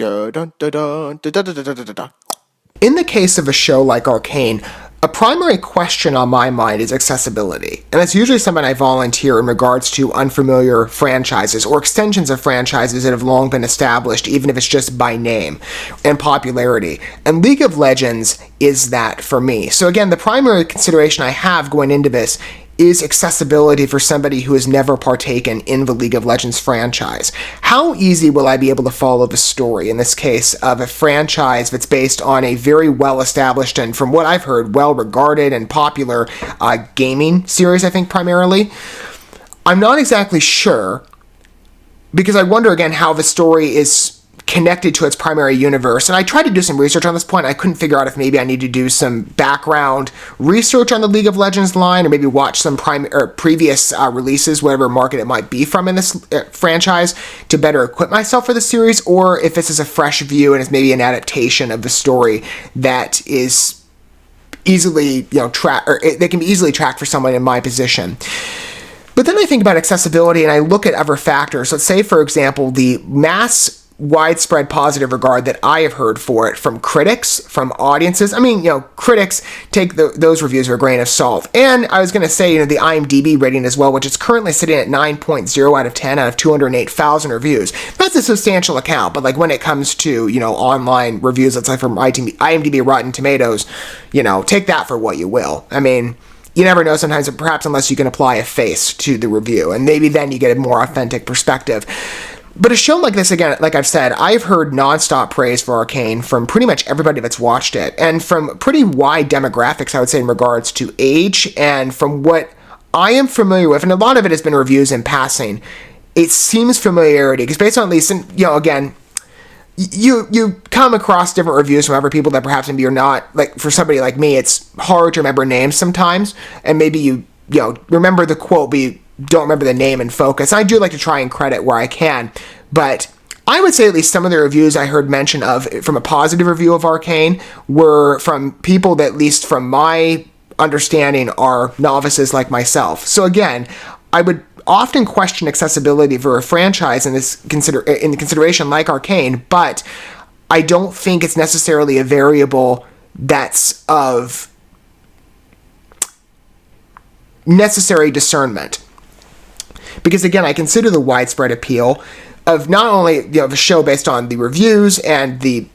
In the case of a show like Arcane, a primary question on my mind is accessibility, and it's usually something I volunteer in regards to unfamiliar franchises or extensions of franchises that have long been established, even if it's just by name and popularity. And League of Legends is that for me. So again, the primary consideration I have going into this is accessibility for somebody who has never partaken in the League of Legends franchise. How easy will I be able to follow the story, in this case, of a franchise that's based on a very well-established and, from what I've heard, well-regarded and popular gaming series, I think, primarily? I'm not exactly sure, because I wonder, again, how the story is connected to its primary universe. And I tried to do some research on this point. I couldn't figure out if maybe I need to do some background research on the League of Legends line, or maybe watch some previous releases, whatever market it might be from in this franchise, to better equip myself for the series, or if this is a fresh view and it's maybe an adaptation of the story that is easily, they can be easily tracked for someone in my position. But then I think about accessibility and I look at other factors. Let's say, for example, the widespread positive regard that I have heard for it from critics, from audiences. I mean, critics take those reviews with a grain of salt. And I was going to say, the IMDb rating as well, which is currently sitting at 9.0 out of 10 out of 208,000 reviews. That's a substantial account, but when it comes to, online reviews, let's say from IMDb, Rotten Tomatoes, take that for what you will. I mean, you never know sometimes, perhaps unless you can apply a face to the review, and maybe then you get a more authentic perspective. But a show like this, again, like I've said, I've heard nonstop praise for Arcane from pretty much everybody that's watched it, and from pretty wide demographics, I would say, in regards to age, and from what I am familiar with, and a lot of it has been reviews in passing, it seems familiarity, because based on at least, again, you come across different reviews from other people that perhaps maybe you're not, for somebody like me, it's hard to remember names sometimes, and maybe you remember the quote, but you don't remember the name and focus. I do like to try and credit where I can, but I would say at least some of the reviews I heard mention of from a positive review of Arcane were from people that, at least from my understanding, are novices like myself. So again, I would often question accessibility for a franchise in consideration like Arcane, but I don't think it's necessarily a variable that's of necessary discernment. Because again, I consider the widespread appeal of not only the show based on the reviews and the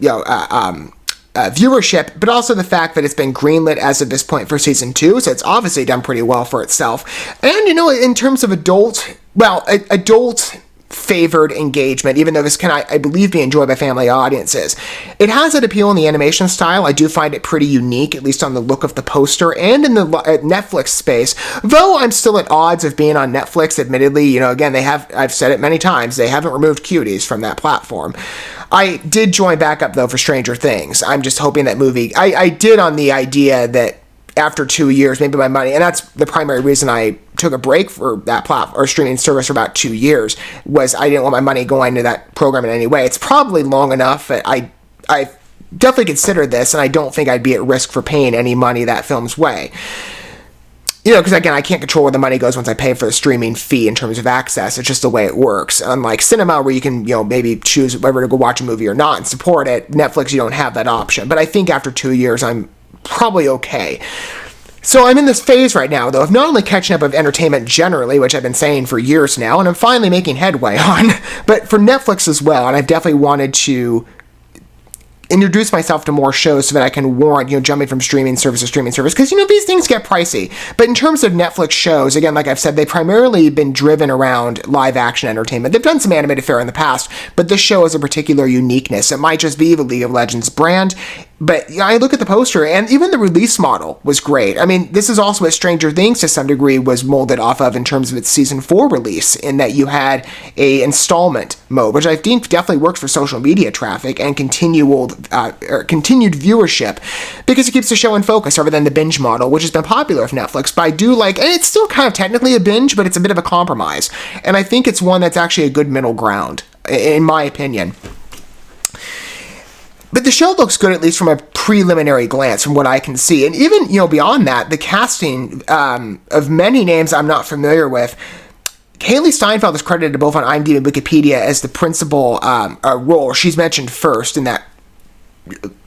viewership, but also the fact that it's been greenlit as of this point for season 2, so it's obviously done pretty well for itself. And in terms of adult favored engagement, even though this can, I believe, be enjoyed by family audiences. It has that appeal in the animation style. I do find it pretty unique, at least on the look of the poster, and in the Netflix space, though I'm still at odds of being on Netflix, admittedly. Again, I've said it many times, they haven't removed cuties from that platform. I did join back up, though, for Stranger Things. I'm just hoping that movie, I did on the idea that after 2 years, maybe my money, and that's the primary reason I took a break for that platform or streaming service for about 2 years, was I didn't want my money going to that program in any way. It's probably long enough that I definitely considered this, and I don't think I'd be at risk for paying any money that film's way. Because again, I can't control where the money goes once I pay for the streaming fee in terms of access. It's just the way it works. Unlike cinema, where you can, maybe choose whether to go watch a movie or not and support it, Netflix, you don't have that option. But I think after 2 years, I'm probably okay. So I'm in this phase right now, though, of not only catching up of entertainment generally, which I've been saying for years now, and I'm finally making headway on, but for Netflix as well, and I've definitely wanted to introduce myself to more shows so that I can warrant, jumping from streaming service to streaming service, because, these things get pricey. But in terms of Netflix shows, again, like I've said, they've primarily been driven around live-action entertainment. They've done some animated fare in the past, but this show has a particular uniqueness. It might just be the League of Legends brand, but I look at the poster, and even the release model was great. I mean, this is also what Stranger Things, to some degree, was molded off of in terms of its Season 4 release, in that you had a installment mode, which I think definitely works for social media traffic and continued viewership, because it keeps the show in focus rather than the binge model, which has been popular with Netflix. But I do like, and it's still kind of technically a binge, but it's a bit of a compromise. And I think it's one that's actually a good middle ground, in my opinion. But the show looks good, at least from a preliminary glance, from what I can see. And even, beyond that, the casting of many names I'm not familiar with Haley Steinfeld is credited both on IMDb and Wikipedia as the principal role. She's mentioned first in that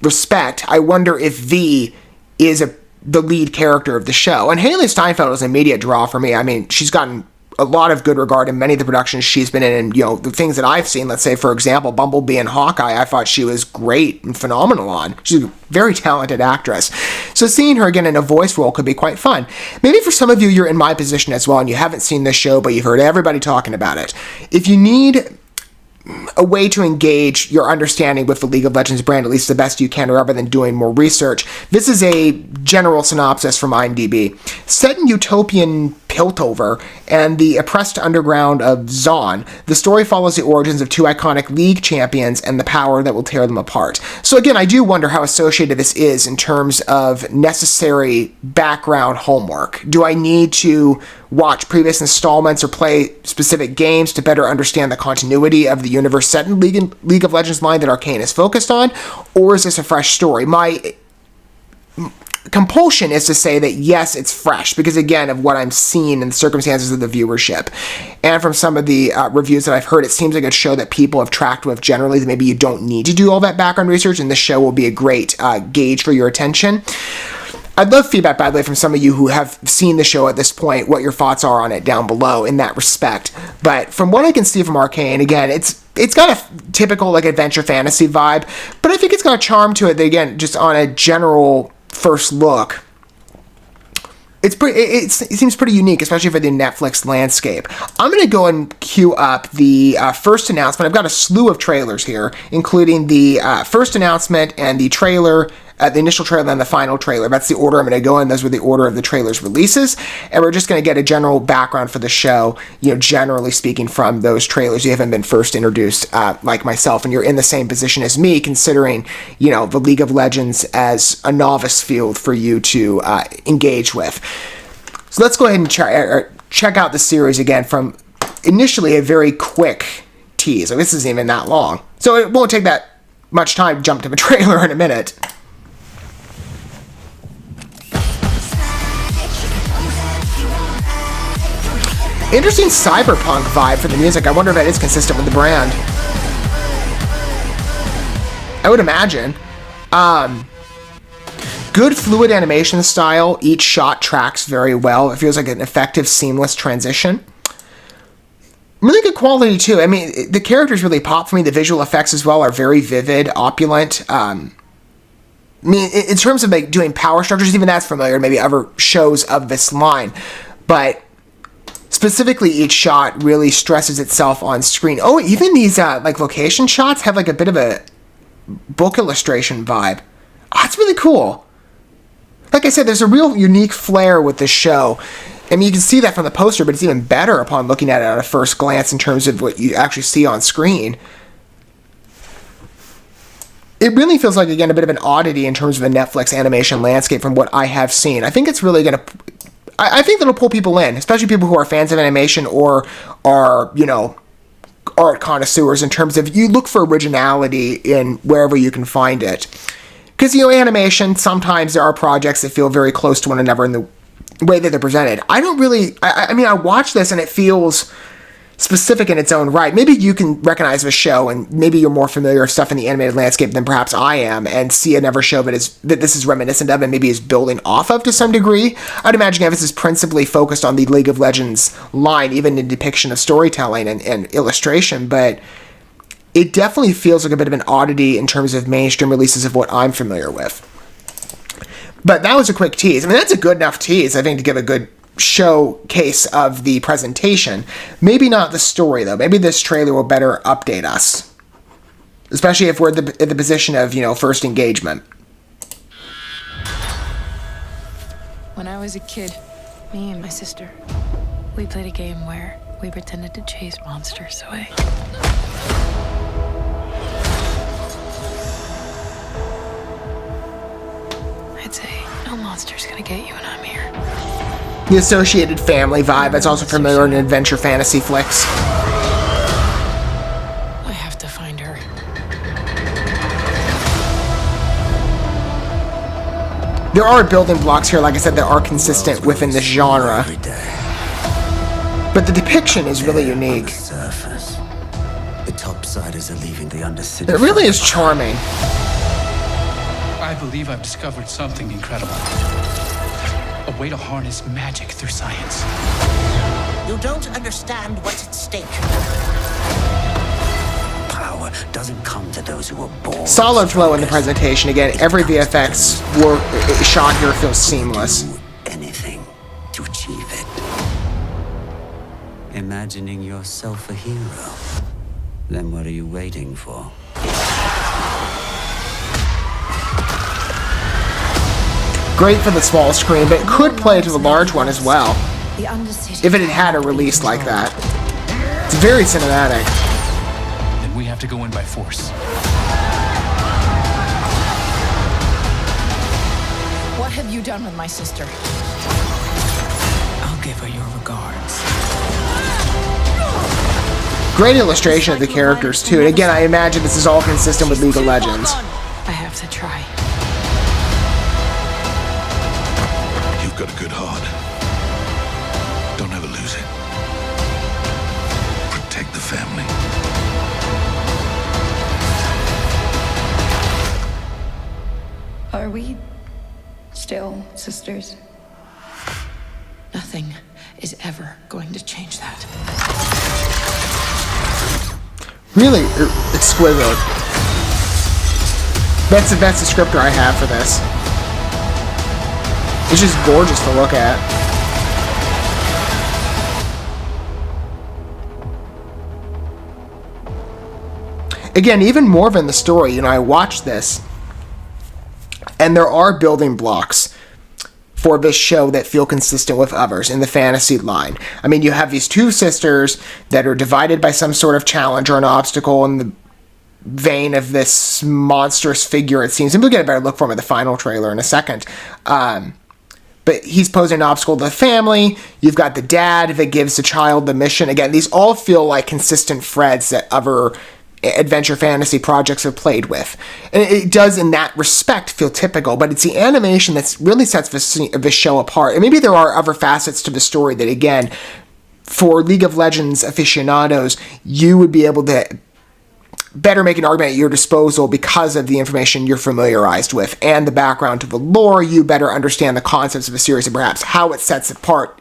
respect. I wonder if V is the lead character of the show. And Haley Steinfeld is an immediate draw for me. I mean, she's gotten a lot of good regard in many of the productions she's been in, and you know, the things that I've seen, let's say for example Bumblebee and Hawkeye, I thought she was great and phenomenal on. She's a very talented actress, so seeing her again in a voice role could be quite fun. Maybe for some of you, you're in my position as well and you haven't seen this show, but you've heard everybody talking about it. If you need a way to engage your understanding with the League of Legends brand, at least the best you can, rather than doing more research, this is a general synopsis from IMDb. Set in utopian Piltover and the oppressed underground of Zaun, the story follows the origins of two iconic League champions and the power that will tear them apart. So again, I do wonder how associated this is in terms of necessary background homework. Do I need to watch previous installments or play specific games to better understand the continuity of the universe set in League of Legends line that Arcane is focused on? Or is this a fresh story? My compulsion is to say that yes, it's fresh, because again, of what I'm seeing and the circumstances of the viewership. And from some of the reviews that I've heard, it seems like a show that people have tracked with generally, that maybe you don't need to do all that background research, and this show will be a great gauge for your attention. I'd love feedback, by the way, from some of you who have seen the show at this point, what your thoughts are on it down below in that respect. But from what I can see from Arcane, again, it's got a typical like adventure fantasy vibe, but I think it's got a charm to it that, again, just on a general first look, it seems pretty unique, especially for the Netflix landscape. I'm going to go and queue up the first announcement. I've got a slew of trailers here, including the first announcement and the trailer, the initial trailer and the final trailer. That's the order I'm going to go in. Those were the order of the trailer's releases. And we're just going to get a general background for the show, you know, generally speaking, from those trailers. You haven't been first introduced like myself, and you're in the same position as me, considering, you know, the League of Legends as a novice field for you to engage with. So let's go ahead and check out the series again from initially a very quick tease. So this isn't even that long, so it won't take that much time to jump to the trailer in a minute. Interesting cyberpunk vibe for the music. I wonder if that is consistent with the brand. I would imagine. Good fluid animation style. Each shot tracks very well. It feels like an effective, seamless transition. Really good quality, too. I mean, the characters really pop for me. The visual effects as well are very vivid, opulent. I mean, in terms of like doing power structures, even that's familiar, maybe other shows of this line. But specifically, each shot really stresses itself on screen. Oh, even these like location shots have like a bit of a book illustration vibe. Oh, it's really cool. Like I said, there's a real unique flair with this show. I mean, you can see that from the poster, but it's even better upon looking at it at a first glance in terms of what you actually see on screen. It really feels like, again, a bit of an oddity in terms of the Netflix animation landscape from what I have seen. I think it's really going to... I think that'll pull people in, especially people who are fans of animation or are, you know, art connoisseurs, in terms of you look for originality in wherever you can find it. Because, you know, animation, sometimes there are projects that feel very close to one another in the way that they're presented. I don't really... I mean, I watch this and it feels specific in its own right. Maybe you can recognize the show, and maybe you're more familiar with stuff in the animated landscape than perhaps I am, and see another show that this is reminiscent of and maybe is building off of to some degree. I'd imagine this is principally focused on the League of Legends line, even in depiction of storytelling and illustration, but it definitely feels like a bit of an oddity in terms of mainstream releases of what I'm familiar with. But that was a quick tease. I mean, that's a good enough tease, I think, to give a good showcase of the presentation. Maybe not the story, though. Maybe this trailer will better update us, especially if we're at the position of, you know, first engagement. When I was a kid, me and my sister, we played a game where we pretended to chase monsters away. I'd say no monster's gonna get you when I'm here. The associated family vibe that's also familiar in adventure fantasy flicks. I have to find her. There are building blocks here, like I said, that are consistent within this genre. but the depiction is really unique. Surface. The topsiders are leaving the undercity. It really is charming. I believe I've discovered something incredible. A way to harness magic through science. You don't understand what's at stake. Power doesn't come to those who are born. Solid flow in the presentation. Again, every VFX shot here feels seamless. Do anything to achieve it. Imagining yourself a hero. Then what are you waiting for? Great for the small screen, but it could play to the large one as well, if it had had a release like that. It's very cinematic. Then we have to go in by force. What have you done with my sister? I'll give her your regards. Great illustration of the characters, too. And again, I imagine this is all consistent with League of Legends. I have to try. You've got a good heart. Don't ever lose it. Protect the family. Are we still sisters? Nothing is ever going to change that. Really exquisite. That's the best descriptor I have for this. It's just gorgeous to look at. Again, even more than the story, I watched this, and there are building blocks for this show that feel consistent with others in the fantasy line. I mean, you have these two sisters that are divided by some sort of challenge or an obstacle in the vein of this monstrous figure, it seems. And we'll get a better look for him in the final trailer in a second. But he's posing an obstacle to the family. You've got the dad that gives the child the mission. Again, these all feel like consistent threads that other adventure fantasy projects have played with. And it does, in that respect, feel typical, but it's the animation that really sets this show apart. And maybe there are other facets to the story that, again, for League of Legends aficionados, you would be able to better make an argument at your disposal because of the information you're familiarized with and the background to the lore. You better understand the concepts of the series and perhaps how it sets apart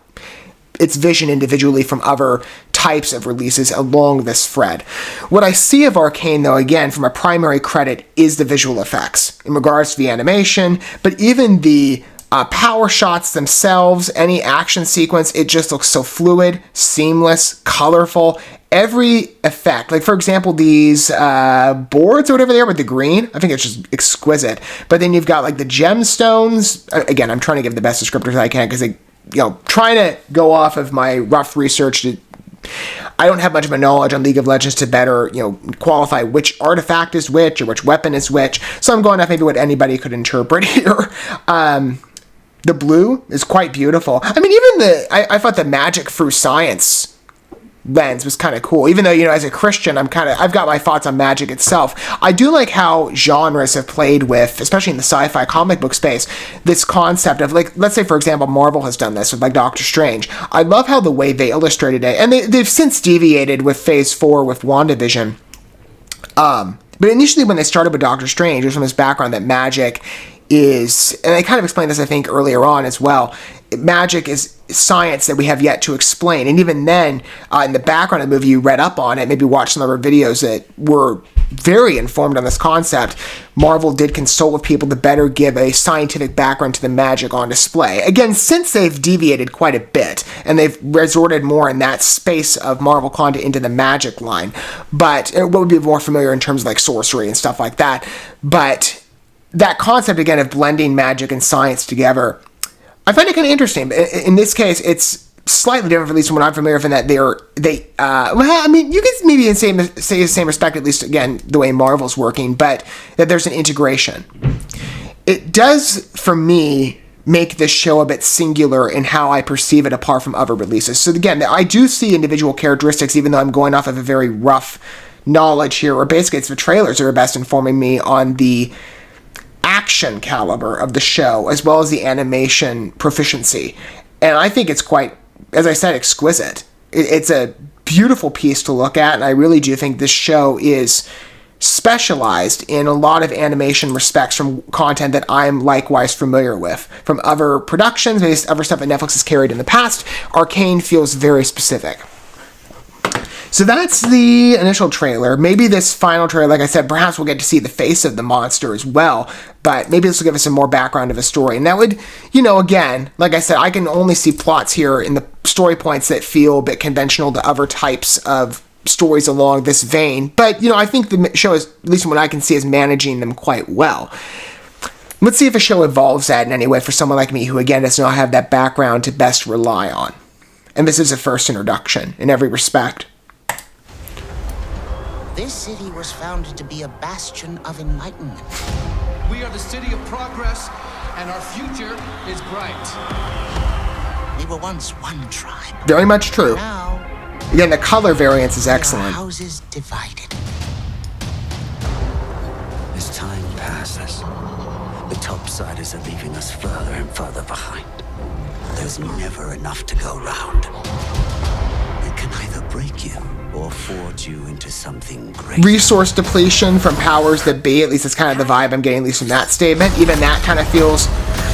its vision individually from other types of releases along this thread. What I see of ARCANE, though, again, from a primary credit, is the visual effects in regards to the animation, but even the power shots themselves, any action sequence, it just looks so fluid, seamless, colorful. Every effect, like for example, these boards or whatever they are with the green, I think it's just exquisite. But then you've got like the gemstones. Again, I'm trying to give the best descriptors I can because trying to go off of my rough research. I don't have much of a knowledge on League of Legends to better, qualify which artifact is which or which weapon is which. So I'm going off maybe what anybody could interpret here. The blue is quite beautiful. I mean, even I thought the magic through science lens was kind of cool. Even though, as a Christian, I've got my thoughts on magic itself. I do like how genres have played with, especially in the sci-fi comic book space, this concept of, like, let's say, for example, Marvel has done this with, like, Doctor Strange. I love how the way they illustrated it, and they've since deviated with Phase 4 with WandaVision. But initially when they started with Doctor Strange, there's from this background that magic is, and I kind of explained this, I think, earlier on as well, magic is science that we have yet to explain. And even then, in the background of the movie, you read up on it, maybe watched some of our videos that were very informed on this concept. Marvel did consult with people to better give a scientific background to the magic on display. Again, since they've deviated quite a bit, and they've resorted more in that space of Marvel content into the magic line, but what would be more familiar in terms of like sorcery and stuff like that. But that concept, again, of blending magic and science together, I find it kind of interesting. In this case, it's slightly different, at least from what I'm familiar with, in that you could maybe say the same respect, at least, again, the way Marvel's working, but that there's an integration. It does, for me, make this show a bit singular in how I perceive it apart from other releases. So again, I do see individual characteristics, even though I'm going off of a very rough knowledge here, or basically it's the trailers that are best informing me on the action caliber of the show, as well as the animation proficiency. And I think it's quite, as I said, exquisite. it's a beautiful piece to look at, and I really do think this show is specialized in a lot of animation respects from content that I'm likewise familiar with. From other productions, maybe other stuff that Netflix has carried in the past, Arcane feels very specific. So that's the initial trailer. Maybe this final trailer, like I said, perhaps we'll get to see the face of the monster as well, but maybe this will give us some more background of the story. And that would, again, like I said, I can only see plots here in the story points that feel a bit conventional to other types of stories along this vein. But, I think the show is, at least from what I can see, is managing them quite well. Let's see if a show evolves that in any way for someone like me who, again, does not have that background to best rely on. And this is a first introduction in every respect. This city was founded to be a bastion of enlightenment. We are the city of progress, and our future is bright. We were once one tribe. Very much true. Now, Again, the color variance is excellent. houses divided. As time passes, the topsiders are leaving us further and further behind. There's never enough to go round. It can either break you or forge you into something great. Resource depletion from powers that be, at least that's kind of the vibe I'm getting, at least from that statement. Even that kind of feels,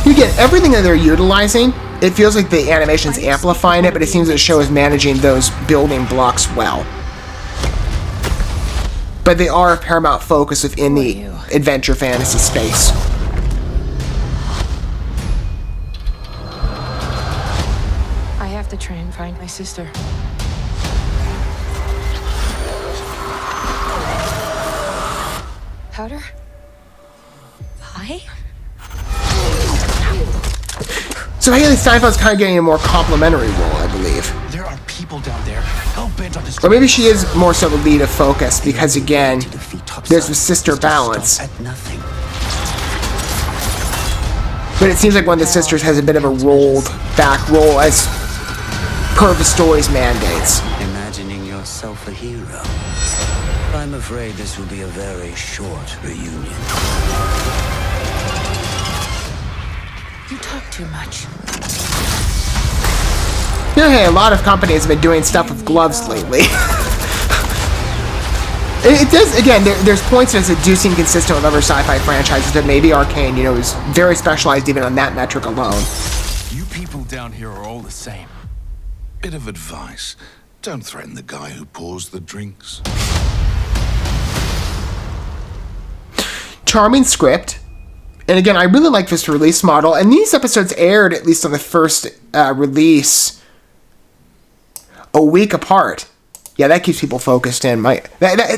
again, everything that they're utilizing, it feels like the animation's amplifying it, but it seems that the show is managing those building blocks well. But they are a paramount focus within the adventure fantasy space. I have to try and find my sister. Powder? Pie? So Haley Steinfeld's kind of getting a more complimentary role, I believe. There are people down there hell-bent on this. Or maybe she is more so the lead of focus, because again, there's the sister balance. At nothing. But it seems like one of the sisters has a bit of a rolled back role as per the story's mandates. Imagining yourself a hero. I'm afraid this will be a very short reunion. You talk too much. Hey, a lot of companies have been doing stuff with gloves lately. It does, again, there's points in this that do seem consistent with other sci-fi franchises, but maybe Arcane, is very specialized even on that metric alone. You people down here are all the same. Bit of advice. Don't threaten the guy who pours the drinks. Charming script. And again, I really like this release model. And these episodes aired, at least on the first release, a week apart. Yeah, that keeps people focused in.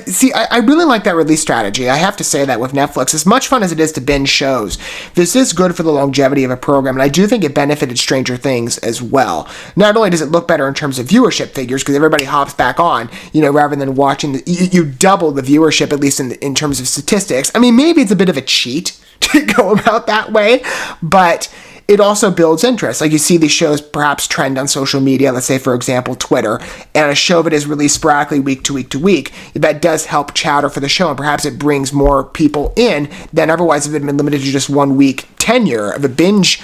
See, I really like that release strategy. I have to say that with Netflix. As much fun as it is to binge shows, this is good for the longevity of a program, and I do think it benefited Stranger Things as well. Not only does it look better in terms of viewership figures, because everybody hops back on, rather than watching, you double the viewership, at least in terms of statistics. I mean, maybe it's a bit of a cheat to go about that way, but it also builds interest. Like, you see these shows perhaps trend on social media, let's say, for example, Twitter, and a show that is released sporadically week to week to week, that does help chatter for the show, and perhaps it brings more people in than otherwise if it had been limited to just 1 week tenure of a binge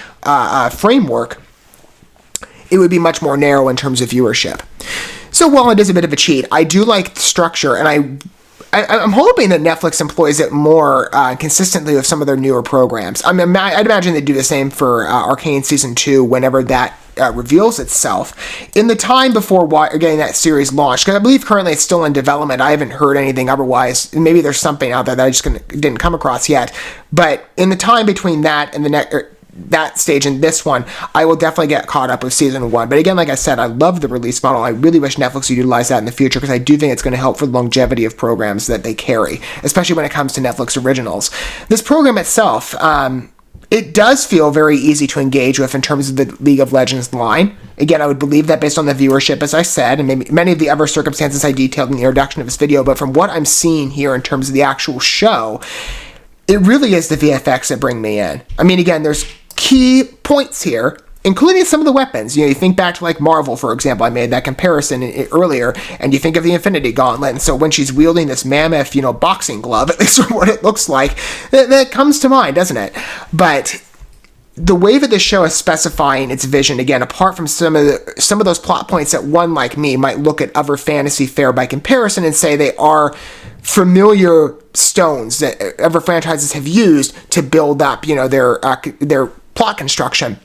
framework. It would be much more narrow in terms of viewership. So while it is a bit of a cheat, I do like the structure, and I'm hoping that Netflix employs it more consistently with some of their newer programs. I'd imagine they do the same for Arcane Season 2 whenever that reveals itself. In the time before getting that series launched, because I believe currently it's still in development, I haven't heard anything otherwise. Maybe there's something out there that I just didn't come across yet. But in the time between that and that stage and this one, I will definitely get caught up with Season 1. But again, like I said, I love the release model. I really wish Netflix would utilize that in the future, because I do think it's going to help for the longevity of programs that they carry, especially when it comes to Netflix originals. This program itself, it does feel very easy to engage with in terms of the League of Legends line. Again, I would believe that based on the viewership, as I said, and maybe many of the other circumstances I detailed in the introduction of this video, but from what I'm seeing here in terms of the actual show, it really is the VFX that bring me in. I mean, again, there's key points here, including some of the weapons. You think back to like Marvel, for example. I made that comparison earlier, and you think of the Infinity Gauntlet, and so when she's wielding this mammoth, boxing glove, at least from what it looks like, that comes to mind, doesn't it? But the way that this show is specifying its vision, again, apart from some of those plot points that one like me might look at other fantasy fare by comparison and say they are familiar stones that other franchises have used to build up, their plot construction.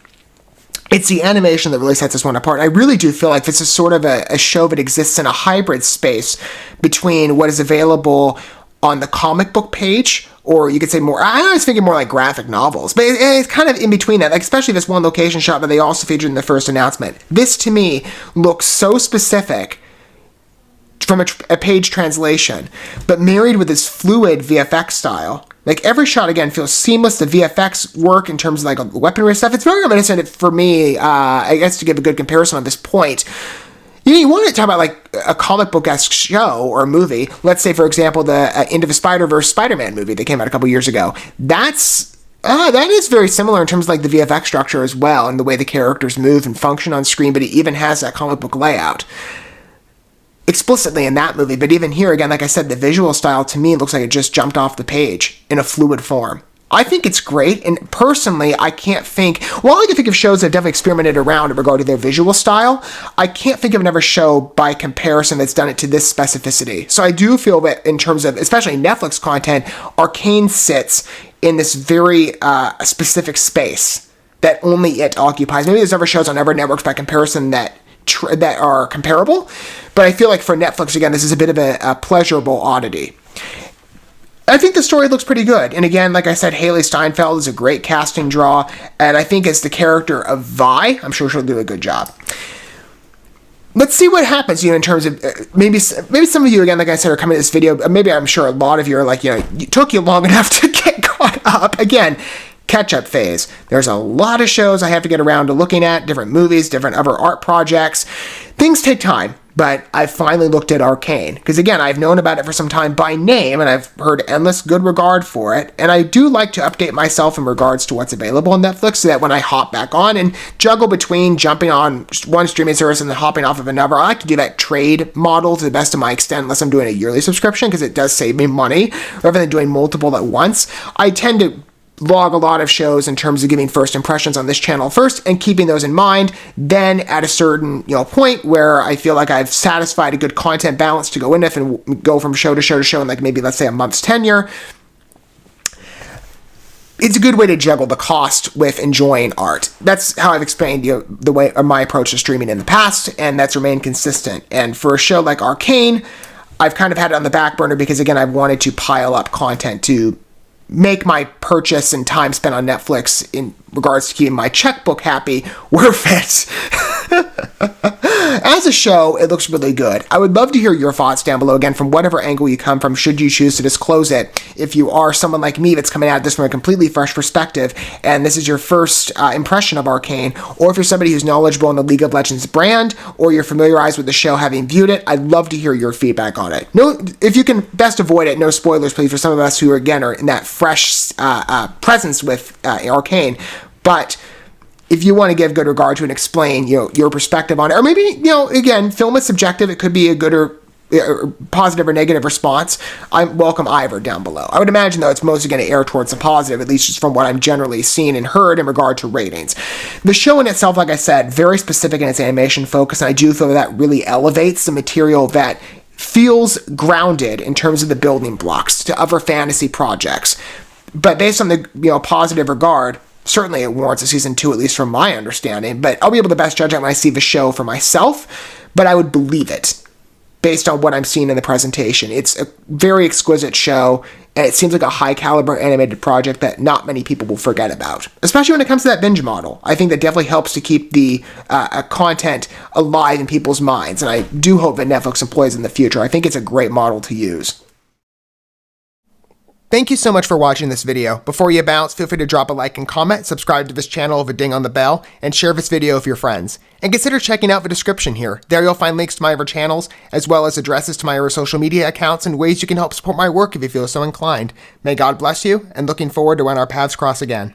It's the animation that really sets this one apart. I really do feel like this is sort of a show that exists in a hybrid space between what is available on the comic book page, or you could say more, I was thinking more like graphic novels, but it's kind of in between that, like especially this one location shot that they also featured in the first announcement. This, to me, looks so specific from a page translation, but married with this fluid VFX style. Like, every shot, again, feels seamless. The VFX work in terms of, like, weaponry stuff, it's very reminiscent for me, I guess to give a good comparison on this point. You want to talk about, like, a comic book-esque show or a movie. Let's say, for example, the Into the Spider-Verse Spider-Man movie that came out a couple years ago. That is very similar in terms of, like, the VFX structure as well, and the way the characters move and function on screen, but it even has that comic book layout explicitly in that movie. But even here, again, like I said, the visual style to me looks like it just jumped off the page in a fluid form. I think it's great, and personally, I can't think, while I can think of shows that have definitely experimented around in regard to their visual style, I can't think of another show by comparison that's done it to this specificity. So I do feel that in terms of, especially Netflix content, Arcane sits in this very specific space that only it occupies. Maybe there's other shows on other networks by comparison that are comparable, but I feel like for Netflix, again, this is a bit of a pleasurable oddity. I think the story looks pretty good. And again, like I said, Haley Steinfeld is a great casting draw. And I think as the character of Vi, I'm sure she'll do a good job. Let's see what happens, in terms of, maybe some of you, again, like I said, are coming to this video. Maybe I'm sure a lot of you are like, it took you long enough to get caught up. Again, catch-up phase. There's a lot of shows I have to get around to looking at, different movies, different other art projects. Things take time. But I finally looked at Arcane, because again, I've known about it for some time by name, and I've heard endless good regard for it, and I do like to update myself in regards to what's available on Netflix, so that when I hop back on and juggle between jumping on one streaming service and then hopping off of another, I like to do that trade model to the best of my extent, unless I'm doing a yearly subscription, because it does save me money, rather than doing multiple at once. I tend to log a lot of shows in terms of giving first impressions on this channel first and keeping those in mind. Then at a certain point where I feel like I've satisfied a good content balance to go in and go from show to show to show in, like, maybe let's say a month's tenure, it's a good way to juggle the cost with enjoying art. That's how I've explained the way my approach to streaming in the past, and that's remained consistent. And for a show like Arcane, I've kind of had it on the back burner because, again, I've wanted to pile up content to make my purchase and time spent on Netflix in regards to keeping my checkbook happy worth it. As a show, it looks really good. I would love to hear your thoughts down below, again, from whatever angle you come from, should you choose to disclose it. If you are someone like me that's coming at this from a completely fresh perspective, and this is your first impression of Arcane, or if you're somebody who's knowledgeable in the League of Legends brand, or you're familiarized with the show having viewed it, I'd love to hear your feedback on it. No, if you can best avoid it, no spoilers, please, for some of us who, again, are in that fresh presence with Arcane. But if you want to give good regard to and explain, your perspective on it, or maybe, again, film is subjective. It could be a good or positive or negative response. I welcome either down below. I would imagine, though, it's mostly going to err towards the positive, at least just from what I'm generally seeing and heard in regard to ratings. The show in itself, like I said, very specific in its animation focus, and I do feel that really elevates the material that feels grounded in terms of the building blocks to other fantasy projects. But based on the positive regard, certainly it warrants a season 2, at least from my understanding, but I'll be able to best judge it when I see the show for myself, but I would believe it based on what I'm seeing in the presentation. It's a very exquisite show, and it seems like a high-caliber animated project that not many people will forget about, especially when it comes to that binge model. I think that definitely helps to keep the content alive in people's minds, and I do hope that Netflix employs in the future. I think it's a great model to use. Thank you so much for watching this video. Before you bounce, feel free to drop a like and comment, subscribe to this channel with a ding on the bell, and share this video with your friends. And consider checking out the description here. There you'll find links to my other channels, as well as addresses to my other social media accounts and ways you can help support my work if you feel so inclined. May God bless you, and looking forward to when our paths cross again.